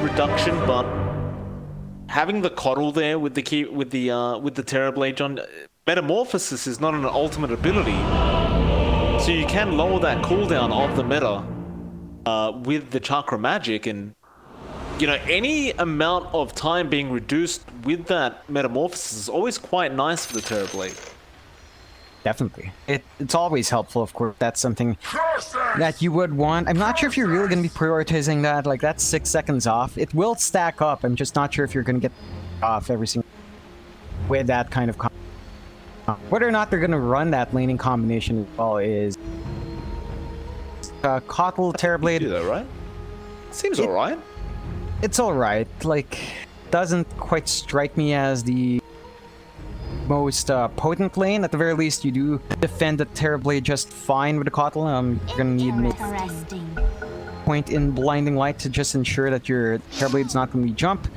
reduction, but having the coddle there with the Terrorblade, John, Metamorphosis is not an ultimate ability, so you can lower that cooldown of the meta with the Chakra Magic, and you know, any amount of time being reduced with that Metamorphosis is always quite nice for the Terrorblade. Definitely. It's always helpful, of course. That's something that you would want. I'm not sure if you're really going to be prioritizing that. Like, that's 6 seconds off. It will stack up. I'm just not sure if you're going to get off every single with that kind of whether or not they're going to run that laning combination as well is Kotl, Terrorblade. Do that, right? Seems alright. It's alright. Like, doesn't quite strike me as the most potent lane. At the very least, you do defend the Terrorblade just fine with the Kotl. You're gonna need point in Blinding Light to just ensure that your Terrorblade's not gonna be jump.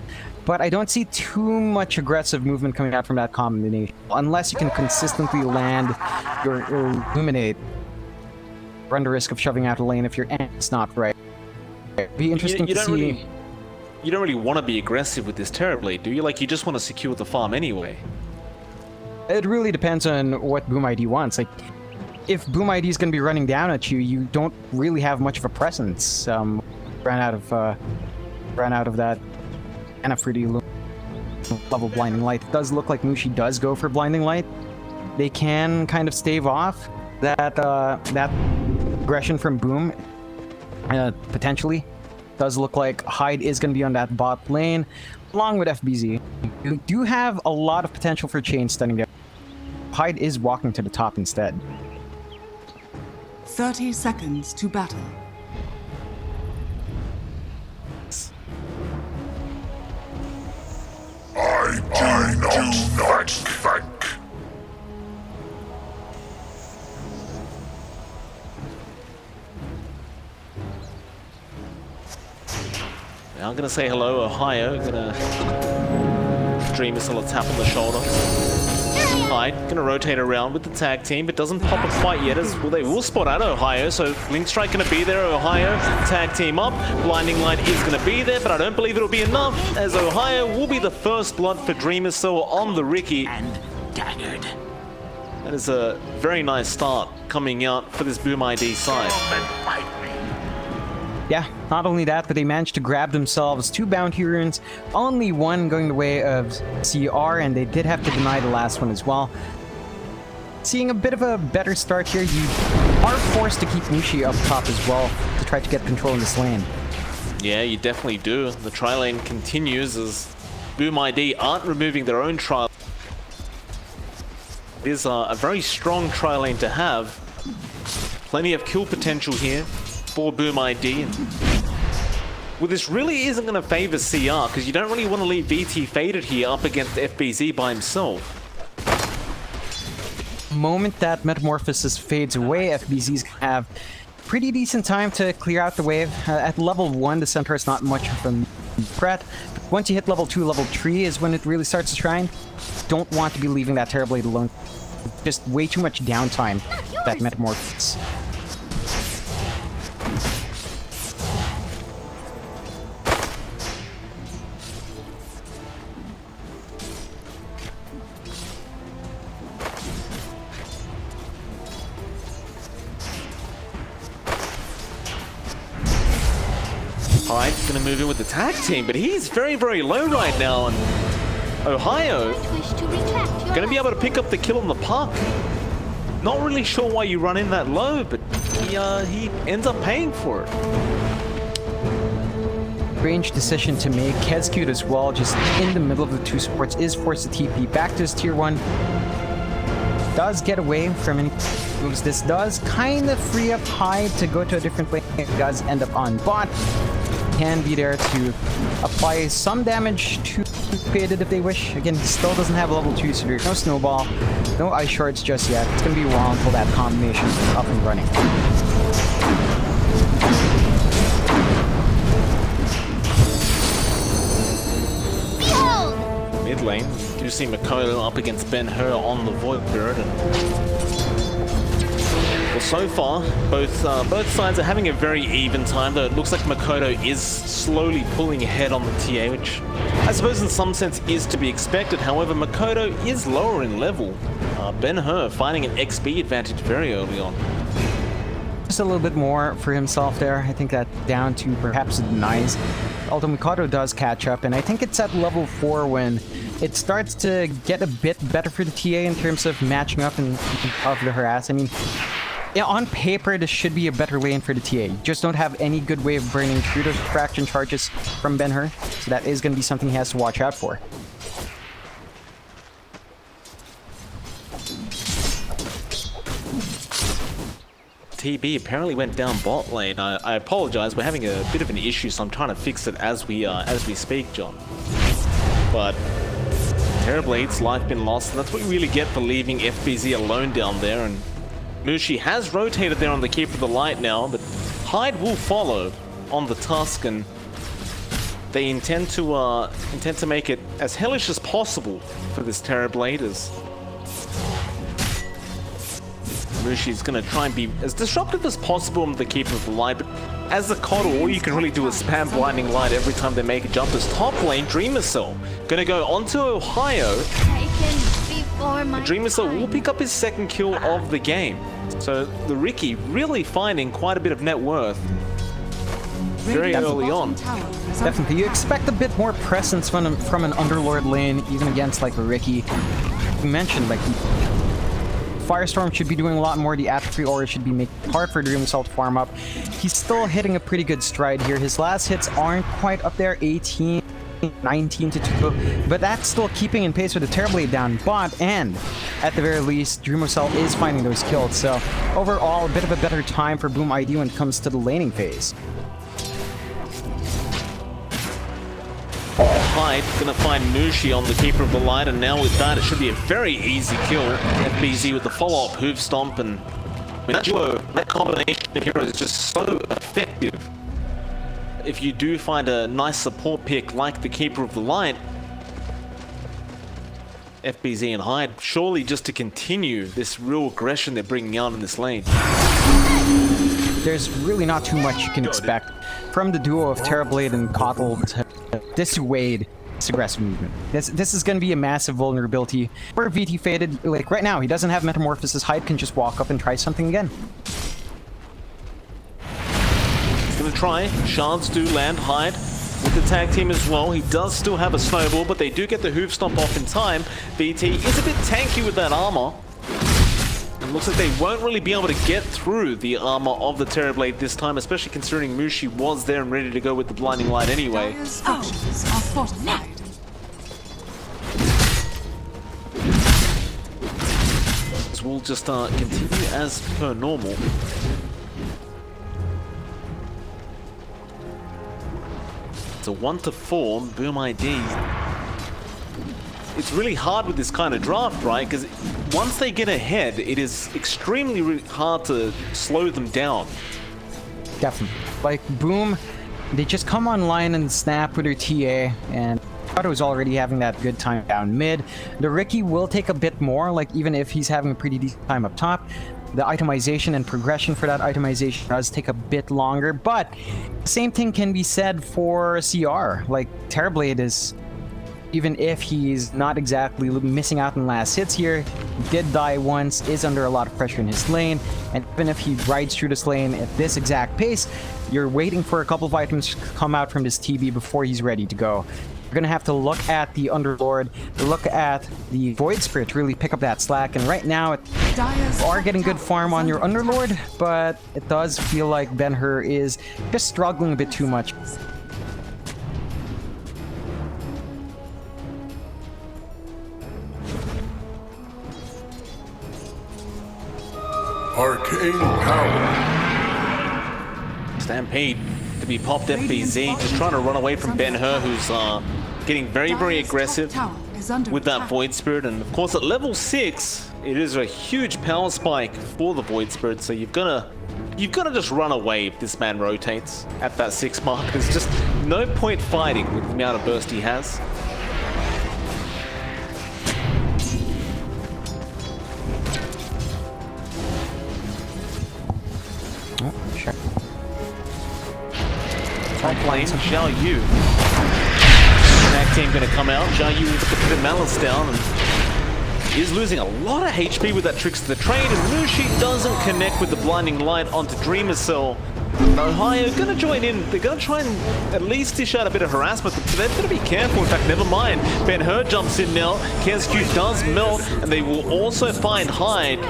But I don't see too much aggressive movement coming out from that combination. Unless you can consistently land your Illuminate. Run the risk of shoving out a lane if your end's not right. It'd be interesting to see. You don't really want to be aggressive with this Terrorblade, do you? Like, you just want to secure the farm anyway. It really depends on what Boom ID wants. Like, if Boom ID is going to be running down at you, you don't really have much of a presence. Ran out of that kind of pretty level Blinding Light. It does look like Mushi does go for Blinding Light. They can kind of stave off that aggression from Boom, potentially. Does look like Hyde is going to be on that bot lane, along with FBZ. You do have a lot of potential for chain stunning there. Hyde is walking to the top instead. 30 seconds to battle. I do not thank. I'm gonna say hello, Ohio. Gonna Dream Missile a tap on the shoulder. Hyde gonna rotate around with the tag team, but doesn't pop it quite yet. As well, they will spot out Ohio, so Link Strike gonna be there. Ohio tag team up. Blinding Light is gonna be there, but I don't believe it'll be enough, as Ohio will be the first blood for Dream Missile on the Ricky. And daggered. That is a very nice start coming out for this Boom ID side. Yeah, not only that, but they managed to grab themselves 2 bounty runes, only one going the way of CR, and they did have to deny the last one as well. Seeing a bit of a better start here, you are forced to keep Mushi up top as well to try to get control in this lane. Yeah, you definitely do. The tri-lane continues as Boom ID aren't removing their own tri. It is a very strong tri-lane to have. Plenty of kill potential here for Boom ID. Well, this really isn't going to favor CR, because you don't really want to leave VT faded here up against FBZ by himself. The moment that Metamorphosis fades away, FBZ's have pretty decent time to clear out the wave. At level 1, the Centaur is not much of a threat. But once you hit level 2, level 3 is when it really starts to shine. Don't want to be leaving that Terrorblade alone. Just way too much downtime, that Metamorphosis. Alright, gonna move in with the tag team, but he's very, very low right now, and Ohio gonna be able to pick up the kill on the puck. Not really sure why you run in that low, but he ends up paying for it. Strange decision to make. Kezcute as well, just in the middle of the 2 supports, is forced to TP back to his tier 1. Does get away from any moves. This does kind of free up Hyde to go to a different lane. It does end up on bot. Can be there to apply some damage to Faded if they wish. Again, he still doesn't have level 2, so there's no snowball, no ice shards just yet. It's gonna be a while until that combination is up and running. Mid lane, do see Makoto up against Ben Hur on the Void Bird, and we'll so far, both sides are having a very even time, though it looks like Makoto is slowly pulling ahead on the TA, which I suppose in some sense is to be expected. However, Makoto is lower in level. Ben-Hur finding an XP advantage very early on. Just a little bit more for himself there. I think that down to perhaps denies. Although Mikado does catch up, and I think it's at level 4 when it starts to get a bit better for the TA in terms of matching up and of the harass. I mean, yeah, on paper, this should be a better lane for the TA. You just don't have any good way of burning through those fraction charges from Ben-Hur, so that is going to be something he has to watch out for. TB apparently went down bot lane. I apologize, we're having a bit of an issue, so I'm trying to fix it as we speak, John. But Terrorblade's life been lost, and that's what you really get for leaving FBZ alone down there. And Mushi has rotated there on the Keeper of the Light now, but Hyde will follow on the Tusk, and they intend to make it as hellish as possible for this Terrorblade, as Mushi's gonna try and be as disruptive as possible on the Keeper of the Light, but as a coddle, all you can really do is spam Blinding Light every time they make a jump. As top lane, Dreamer Cell gonna go onto Ohio. Dreamer Cell will pick up his second kill of the game. So the Riki really finding quite a bit of net worth very early on. Definitely, you expect a bit more presence from an Underlord lane, even against like a Riki. You mentioned like Firestorm should be doing a lot more. The Atrophy Aura should be making it hard for Dream Assault to farm up. He's still hitting a pretty good stride here. His last hits aren't quite up there, 18, 19 to 2, but that's still keeping in pace with the Terrorblade down bot, and at the very least, Dream Assault is finding those kills. So overall, a bit of a better time for Boom ID when it comes to the laning phase. Hyde gonna find Mushi on the Keeper of the Light, and now with that it should be a very easy kill. FBZ with the follow-up Hoof Stomp, and that duo, that combination of heroes is just so effective. If you do find a nice support pick like the Keeper of the Light, FBZ and Hyde, surely just to continue this real aggression they're bringing out in this lane. There's really not too much you can expect from the duo of Terrorblade and Kotl to dissuade this aggressive movement. This is going to be a massive vulnerability. Where VT faded, like right now, he doesn't have Metamorphosis. Hyde can just walk up and try something again. He's going to try. Shards do land. Hyde with the tag team as well. He does still have a snowball, but they do get the Hoof Stomp off in time. VT is a bit tanky with that armor. It looks like they won't really be able to get through the armor of the Terrorblade this time, especially considering Mushi was there and ready to go with the Blinding Light anyway. So we'll just continue as per normal. It's a 1-4, Boom ID. It's really hard with this kind of draft, right? Because once they get ahead, it is extremely hard to slow them down. Definitely. Like, Boom, they just come online and snap with their TA, and Otto's already having that good time down mid. The Riki will take a bit more, like, even if he's having a pretty decent time up top. The itemization and progression for that itemization does take a bit longer, but the same thing can be said for CR. Like, Terrorblade is, even if he's not exactly missing out on last hits here, did die once, is under a lot of pressure in his lane, and even if he rides through this lane at this exact pace, you're waiting for a couple of items to come out from this TB before he's ready to go. You're gonna have to look at the Underlord, look at the Void Spirit to really pick up that slack, and right now you are getting good farm on your Underlord, but it does feel like Ben-Hur is just struggling a bit too much. Arcane power. Stampede to be popped. FBZ just trying to run away from Ben-Hur, who's getting very aggressive with that Void Spirit. And of course at level 6 it is a huge power spike for the Void Spirit, so you've got to just run away if this man rotates at that 6 mark. There's just no point fighting with the amount of burst he has. lane, Xiao Yu. Tag team gonna come out. Xiao Yu will put the Pit of Malice down and is losing a lot of HP with that Tricks of the Trade, and Mushi doesn't connect with the Blinding Light onto Dreamer Cell. Ohio gonna join in. They're gonna try and at least dish out a bit of harassment, but they're gonna be careful. In fact, never mind. Ben-Hur jumps in now. KSQ does melt, and they will also find Hyde.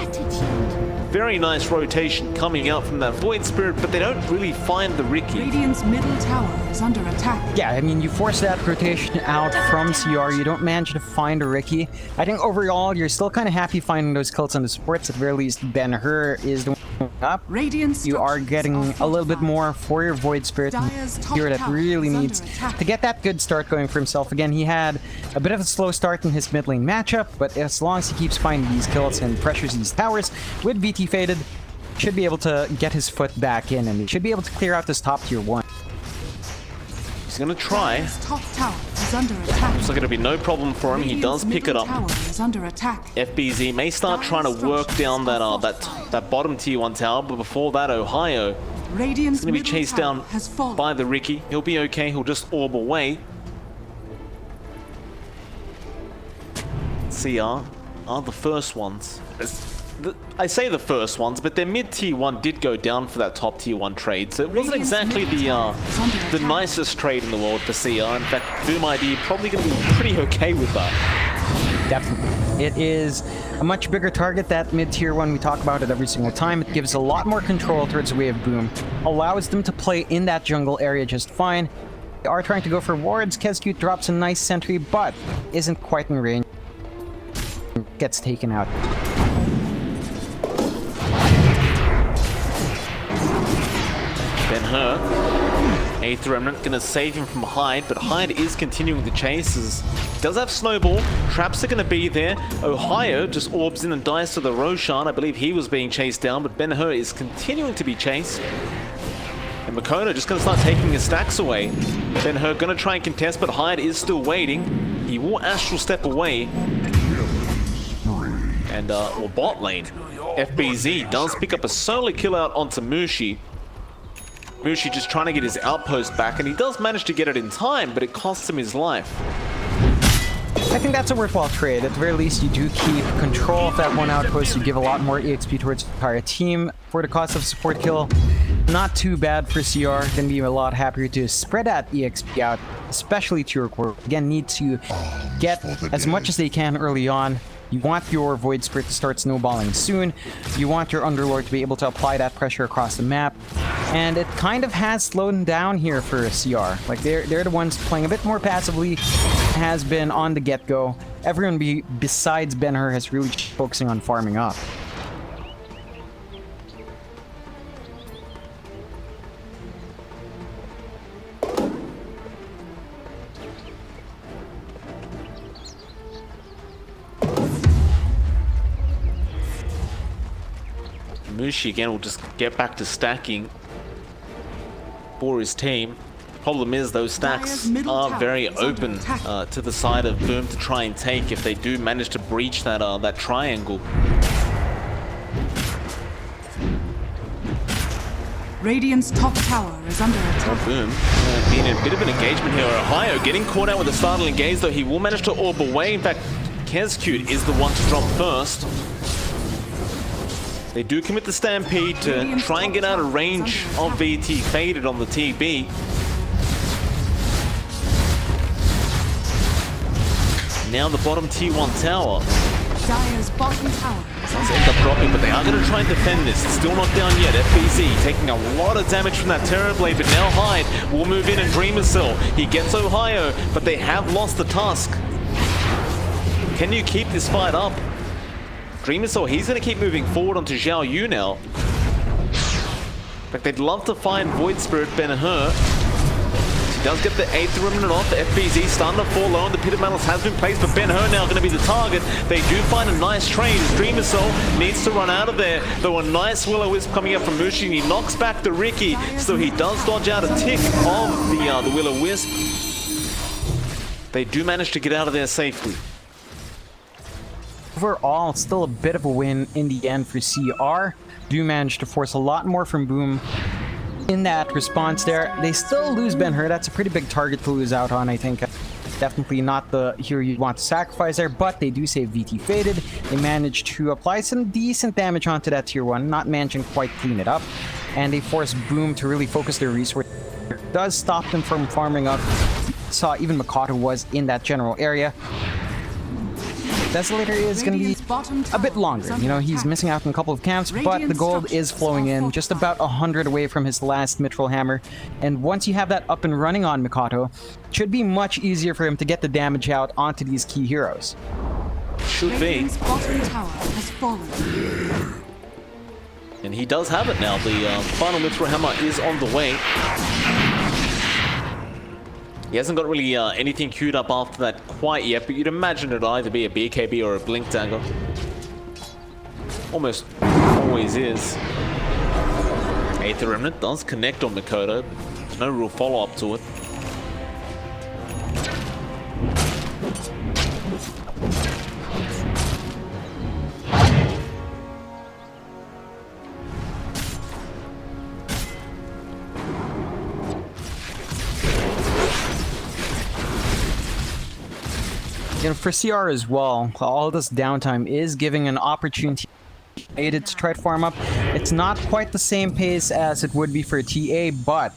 Very nice rotation coming out from that Void Spirit, but they don't really find the Riki. Radiant's middle tower is under attack. Yeah, I mean, you force that rotation out from CR, you don't manage to find a Riki. I think overall, you're still kind of happy finding those kills on the supports. At the very least, Ben-Hur is the one up. Radiant's You are getting a little bit more for your Void Spirit here that really needs to get that good start going for himself. Again, he had a bit of a slow start in his mid lane matchup, but as long as he keeps finding these kills and pressures these towers with VT faded, should be able to get his foot back in, and he should be able to clear out this top tier 1. He's gonna try. Dire's top tower is under attack. Looks like it'll be no problem for him. He does pick it up. Tower is under attack. FBZ may start trying to work down that bottom tier 1 tower, but before that, Ohio Radiant's is going to be middle chased tower down has fallen. by the Riki. He'll be okay. He'll just orb away. CR are the first ones. I say the first ones, but their mid tier 1 did go down for that top tier 1 trade, so it wasn't exactly the nicest trade in the world for CR. In fact, Boom ID probably going to be pretty okay with that. Definitely. It is a much bigger target, that mid-tier 1. We talk about it every single time. It gives a lot more control towards the way of Boom. Allows them to play in that jungle area just fine. They are trying to go for wards. KSQ drops a nice sentry, but isn't quite in range. Gets taken out. Ben-Hur, 8th Remnant, gonna save him from Hyde, but Hyde is continuing the chases. Does have Snowball, traps are gonna be there. Ohio just orbs in and dies to the Roshan. I believe he was being chased down, but Ben-Hur is continuing to be chased. And Makoto just gonna start taking his stacks away. Ben-Hur gonna try and contest, but Hyde is still waiting. He will Astral Step away. And, well, bot lane. FBZ does pick up a solo kill out onto Mushi. Mushi just trying to get his outpost back, and he does manage to get it in time, but it costs him his life. I think that's a worthwhile trade. At the very least, you do keep control of that one outpost. You give a lot more EXP towards the entire team for the cost of support kill. Not too bad for CR. Gonna be a lot happier to spread that EXP out, especially to your core. Again, need to get as much as they can early on. You want your Void Spirit to start snowballing soon. You want your Underlord to be able to apply that pressure across the map. And it kind of has slowed down here for CR. Like, they're the ones playing a bit more passively. Has been on the get-go. Everyone besides Ben-Hur has really focusing on farming up. Mushi again will just get back to stacking for his team. Problem is, those stacks are very open to the side of Boom to try and take if they do manage to breach that that triangle. Radiant's top tower is under attack. Boom being in a bit of an engagement here. Ohio getting caught out with a startle engage, though he will manage to orb away. In fact, KSQ is the one to drop first. They do commit the Stampede to try and get out of range of VT faded on the TB. Now the bottom T1 tower. Dire's bottom tower Does end up dropping, but they are going to try and defend this. It's still not down yet. FBZ taking a lot of damage from that Terror Blade, but now Hyde will move in and Dreamer Cell. He gets Ohio, but they have lost the Tusk. Can you keep this fight up? Dreamer Cell, he's going to keep moving forward onto Xiao Yu now. In fact, they'd love to find Void Spirit Ben-Hur. He does get the 8th Remnant off. The FBZ starting to fall low, and the Pit of Malice has been placed, but Ben-Hur now going to be the target. They do find a nice trade as Dreamer Cell needs to run out of there. Though a nice Will-O-Wisp coming up from Mushi, and he knocks back the Riki, so he does dodge out a tick of the Will-O-Wisp. They do manage to get out of there safely. Overall, still a bit of a win in the end for CR. Do manage to force a lot more from Boom. in that response there. They still lose Ben-Hur. That's a pretty big target to lose out on, I think. Definitely not the hero you'd want to sacrifice there, but they do save VT Faded. They managed to apply some decent damage onto that tier 1, not managing quite clean it up. And they force Boom to really focus their resources. It does stop them from farming up. Saw even Makato was in that general area. Desolator is going to be a bit longer. You know, he's missing out on a couple of camps, but the gold is flowing in, just about 100 away from his last Mithril Hammer. And once you have that up and running on Mikato, it should be much easier for him to get the damage out onto these key heroes. Should be. Radiant's bottom tower has fallen. And he does have it now. The final Mithril Hammer is on the way. He hasn't got really anything queued up after that quite yet, but you'd imagine it'd either be a BKB or a Blink Dagger. Almost always is. Aether Remnant does connect on Mikoto, but no real follow-up to it. You know, for CR as well, all this downtime is giving an opportunity to try to farm up. It's not quite the same pace as it would be for TA, but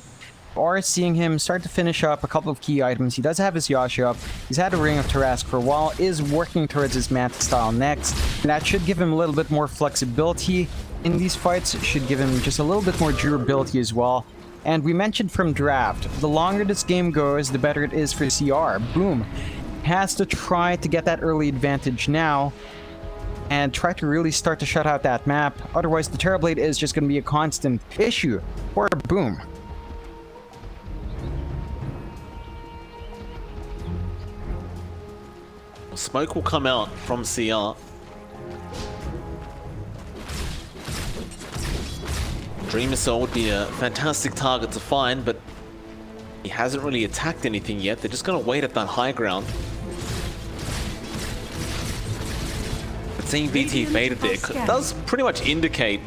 are seeing him start to finish up a couple of key items. He does have his Yashi up. He's had a Ring of Tarask for a while, is working towards his Mantis style next. And that should give him a little bit more flexibility in these fights. It should give him just a little bit more durability as well. And we mentioned from draft, the longer this game goes, the better it is for CR. Boom. Has to try to get that early advantage now and try to really start to shut out that map. Otherwise, the Terrorblade is just going to be a constant issue for Boom. Smoke will come out from CR. Dream Missile would be a fantastic target to find, but he hasn't really attacked anything yet. They're just going to wait at that high ground. But seeing BT faded there does pretty much indicate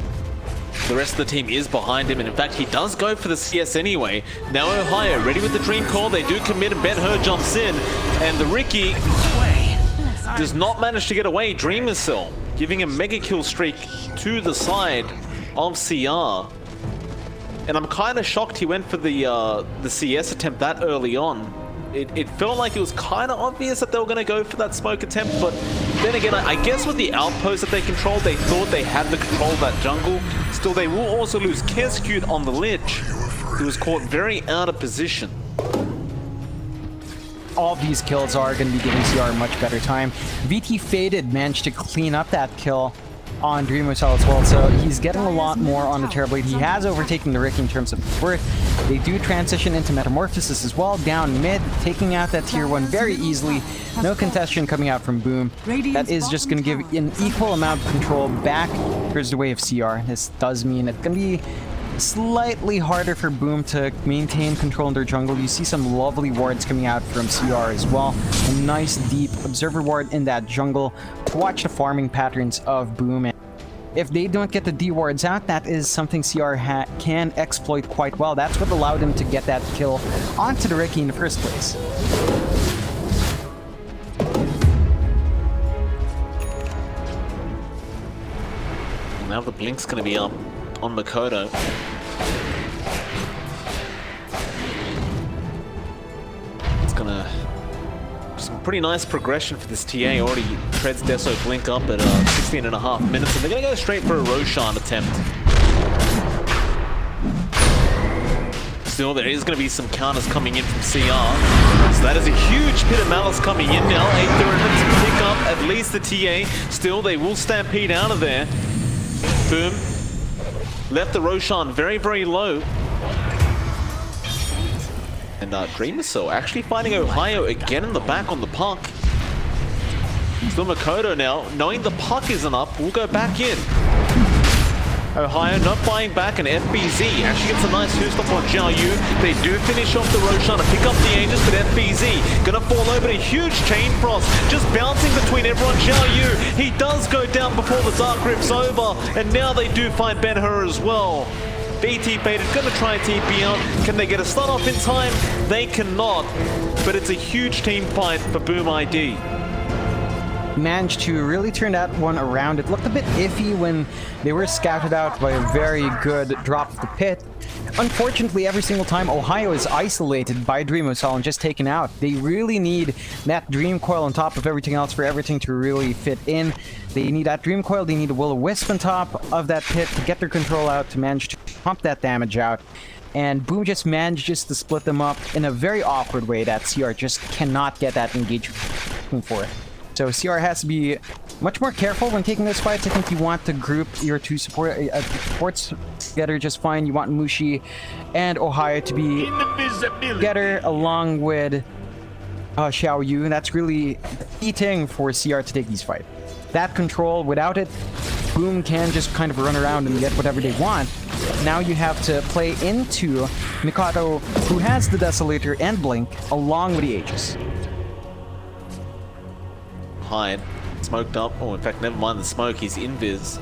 the rest of the team is behind him, and in fact he does go for the CS anyway. Now Ohio ready with the Dream Call. They do commit, and Ben-Hur jumps in, and the Riki does not manage to get away. Dream Missile giving a mega kill streak to the side of CR. And I'm kind of shocked he went for the CS attempt that early on. It felt like it was kind of obvious that they were going to go for that smoke attempt, but then again, I guess with the outpost that they controlled, they thought they had the control of that jungle. Still, they will also lose Kescute on the Lich, who was caught very out of position. All of these kills are going to be giving CR a much better time. VT Faded managed to clean up that kill on Dream Missile as well, so he's getting a lot more on the Terrorblade. He has overtaken the Rick in terms of worth. They do transition into Metamorphosis as well, down mid, taking out that tier 1 very easily. No contestation coming out from Boom. That is just going to give an equal amount of control back towards the way of CR. This does mean it's going to be slightly harder for Boom to maintain control in their jungle. You see some lovely wards coming out from CR as well. A nice deep Observer ward in that jungle to watch the farming patterns of Boom. And if they don't get the D wards out, that is something CR can exploit quite well. That's what allowed him to get that kill onto the Riki in the first place. Now the Blink's going to be up on Mikoto. It's gonna some pretty nice progression for this TA. Already treads Deso Blink up at 16.5 minutes, and they're gonna go straight for a Roshan attempt. Still, there is gonna be some counters coming in from CR. So that is a huge pit of malice coming in now. Aether Remnant to pick up at least the TA. Still, they will stampede out of there. Boom. Left the Roshan very, very low. And Dream Missile actually finding Ohio again in the back on the puck. Still Mikoto now, knowing the puck isn't up, will go back in. Ohio not buying back, and FBZ actually gets a nice two-stop on Xiao Yu. They do finish off the Roshan to pick up the Aegis, but FBZ gonna fall over in a huge chain frost, just bouncing between everyone. Xiao Yu, he does go down before the Dark Rift's over, and now they do find Ben-Hur as well. BT baited, gonna try and TP out. Can they get a stun off in time? They cannot, but it's a huge team fight for Boom ID. Managed to really turn that one around. It looked a bit iffy when they were scouted out by a very good drop of the pit. Unfortunately, every single time Ohio is isolated by Dreamosol and just taken out. They really need that Dream Coil on top of everything else for everything to really fit in. They need that Dream Coil, they need a Will-O-Wisp on top of that pit to get their control out, to manage to pump that damage out. And Boom just manages to split them up in a very awkward way that CR just cannot get that engagement for it. So CR has to be much more careful when taking those fights. I think you want to group your two supports together just fine. You want Mushi and Ohio to be together along with Xiao Yu. And that's really the key thing for CR to take these fights. That control, without it, Boom can just kind of run around and get whatever they want. Now you have to play into Mikado, who has the Desolator and Blink, along with the Aegis. Hide. Smoked up. Oh, in fact, never mind the smoke. He's invis.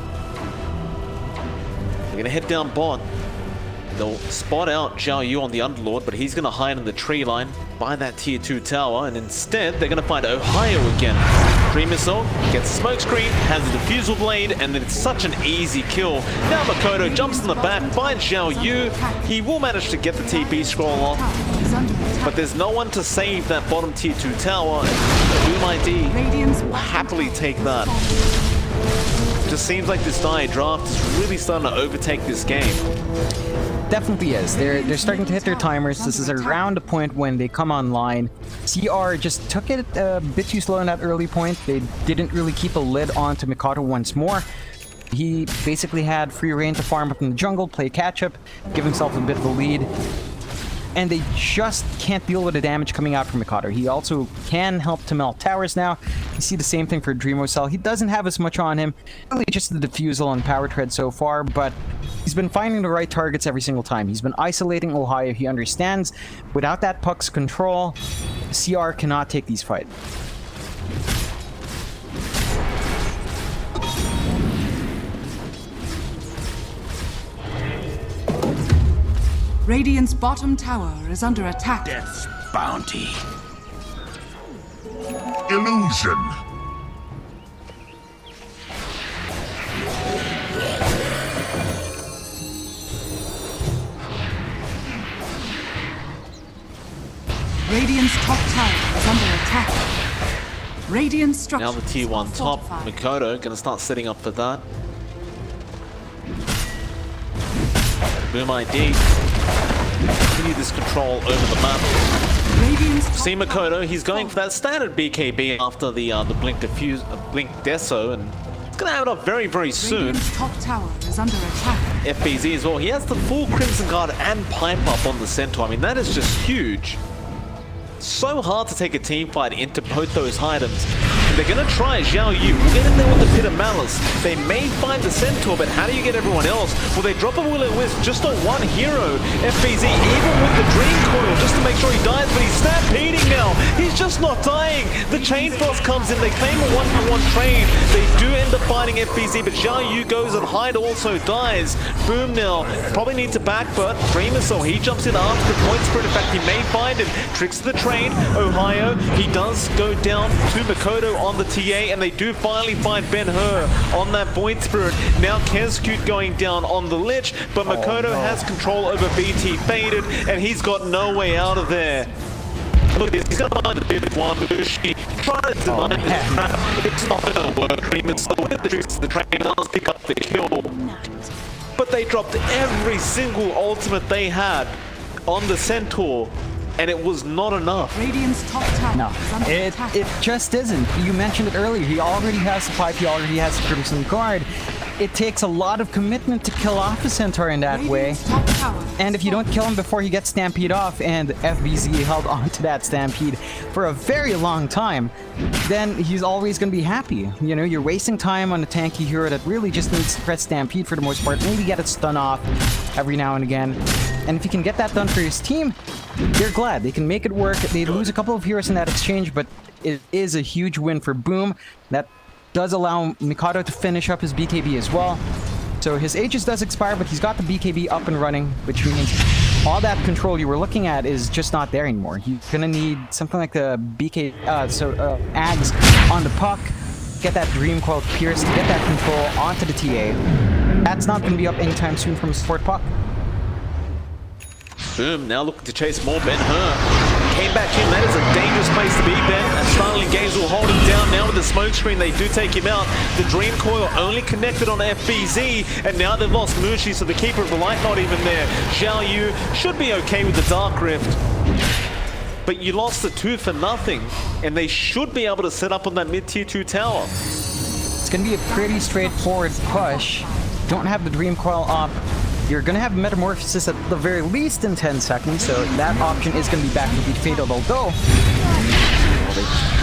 They're going to head down bot. They'll spot out Xiao Yu on the Underlord, but he's going to hide in the tree line by that tier 2 tower, and instead they're going to find Ohio again. Dream Missile gets the smoke screen, has the Diffusal Blade, and then it's such an easy kill. Now Makoto jumps in the back, finds Xiao Yu. He will manage to get the TP scroll off, but there's no one to save that bottom tier 2 tower. Boom ID will happily take that. It just seems like this die draft is really starting to overtake this game. Definitely is. They're starting to hit their timers. This is around the point when they come online. CR just took it a bit too slow in that early point. They didn't really keep a lid onto Mikado once more. He basically had free reign to farm up in the jungle, play catch-up, give himself a bit of a lead. And they just can't deal with the damage coming out from Mikado. He also can help to melt towers now. You see the same thing for Dreamosol. He doesn't have as much on him. Really just the Diffusal and Power Tread so far, but he's been finding the right targets every single time. He's been isolating Ohio. He understands without that puck's control, CR cannot take these fights. Radiant's bottom tower is under attack. Death's bounty. Illusion. Radiant's top tower is under attack. Radiant structures Now the tier 1 are top, fortified. Makoto going to start setting up for that. Boom ID. Continue this control over the map. Radiant's top See Makoto, tower he's is going for that standard BKB after the Blink Diffuse, Blink Deso, and it's going to have it up very, very soon. Radiant's top tower is under attack. FBZ as well. He has the full Crimson Guard and Pipe Up on the Centaur. I mean, that is just huge. So hard to take a team fight into both those items. They're going to try Xiao Yu. We'll get in there with the Pit of Malice. They may find the Centaur, but how do you get everyone else? Well, they drop a Will-O-Wisp just on one hero. FBZ, even with the Dream Coil, just to make sure he dies, but he's stampeding now. He's just not dying. The Chain Frost comes in. They claim a 1-for-1 trade. They do end up fighting FBZ, but Xiao Yu goes and Hyde also dies. Boom now. Probably need to back, but Dreamosol, he jumps in after the Point Spirit. In fact, he may find him. Tricks the train. Ohio, he does go down to Makoto on the TA, and they do finally find Ben-Hur on that Void Spirit. Now Kezcute going down on the Lich, but Makoto has control over BT Faded, and he's got no way out of there. Look, he's going to find the bit of one Mushi. Try to deny this trap. It's not going to work. Dreamosol with the tricks, the train does pick up the kill. But they dropped every single ultimate they had on the Centaur, and it was not enough. Radiant's top tower No, is under attack. it just isn't. You mentioned it earlier. He already has the pipe. He already has the Crimson Guard. It takes a lot of commitment to kill off a Centaur in that way. Radiant's top tower And is if you don't kill him before he gets stampede off, and FBZ held on to that stampede for a very long time, then he's always going to be happy. You know, you're wasting time on a tanky hero that really just needs to press stampede for the most part, maybe get a stun off every now and again. And if he can get that done for his team, they're glad. They can make it work. They lose a couple of heroes in that exchange, but it is a huge win for Boom. That does allow Mikado to finish up his BKB as well. So his Aegis does expire, but he's got the BKB up and running, which means all that control you were looking at is just not there anymore. You're gonna need something like the Ags on the puck, get that Dream Coil pierced, get that control onto the TA. That's not gonna be up anytime soon from a support puck. Boom, now looking to chase more Ben-Hur. Came back in, that is a dangerous place to be, Ben. And Starling Games will hold him down now with the smoke screen. They do take him out. The Dream Coil only connected on FBZ, and now they've lost Mushi, so the Keeper of the Light not even there. Xiao Yu should be okay with the Dark Rift. But you lost the 2 for nothing, and they should be able to set up on that mid-tier 2 tower. It's gonna be a pretty straightforward push. Don't have the Dream Coil up. You're gonna have Metamorphosis at the very least in 10 seconds, so that option is gonna be back to be fatal, although...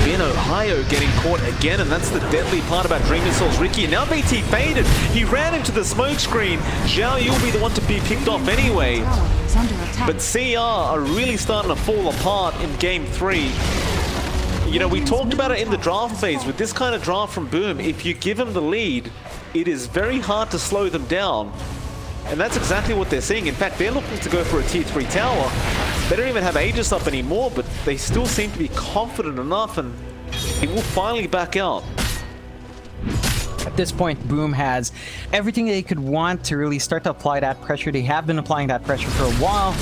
Ben Ohio getting caught again, and that's the deadly part about Dream Missile's Ricky. And now BT faded. He ran into the smoke screen. Xiao Yu will be the one to be picked off anyway. Tower is under attack. But CR are really starting to fall apart in Game 3. You know, we talked about it in the draft phase. With this kind of draft from Boom, if you give them the lead, it is very hard to slow them down. And that's exactly what they're seeing. In fact, they're looking to go for a tier 3 tower. They don't even have Aegis up anymore, but they still seem to be confident enough, and it will finally back out. At this point, Boom has everything they could want to really start to apply that pressure. They have been applying that pressure for a while.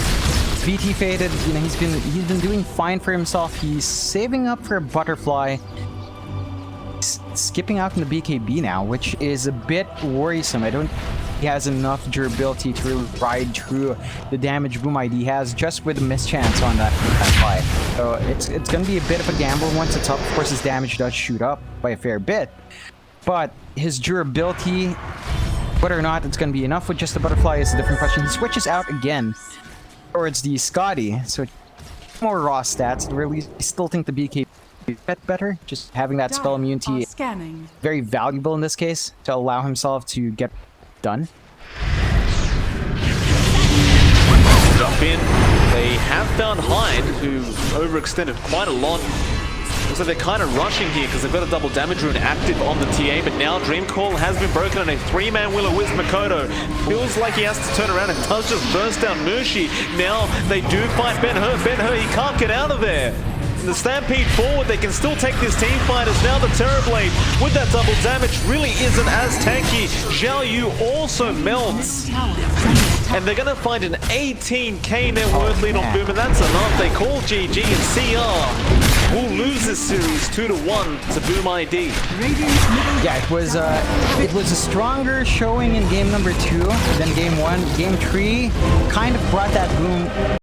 BT faded, you know, he's been doing fine for himself. He's saving up for a butterfly. Skipping out from the BKB now, which is a bit worrisome. I don't think he has enough durability to really ride through the damage Boom ID has just with a mischance on that fight. So it's going to be a bit of a gamble once it's up. Of course, his damage does shoot up by a fair bit, but his durability, whether or not it's going to be enough with just the butterfly is a different question. He switches out again towards the Scotty, so more raw stats. Really, I still think the BKB better. Just having that spell immunity Scanning. very valuable in this case to allow himself to get done. Jump in. They have found Hyde, who overextended quite a lot. Looks like they're kind of rushing here because they've got a double damage rune active on the TA, but now Dream Coil has been broken and a 3-man Will-O-Wisp Makoto feels like he has to turn around and does just burst down Mushi. Now they do fight Ben-Hur. Ben-Hur, he can't get out of there. The Stampede forward, they can still take this team fight as now the Terrorblade with that double damage really isn't as tanky. Xiao Yu also melts. And they're going to find an 18k net worth lead on Boom, and that's enough. They call GG, and CR will lose this series 2-1 to Boom ID. Yeah, it was a stronger showing in game number 2 than game 1. Game 3 kind of brought that Boom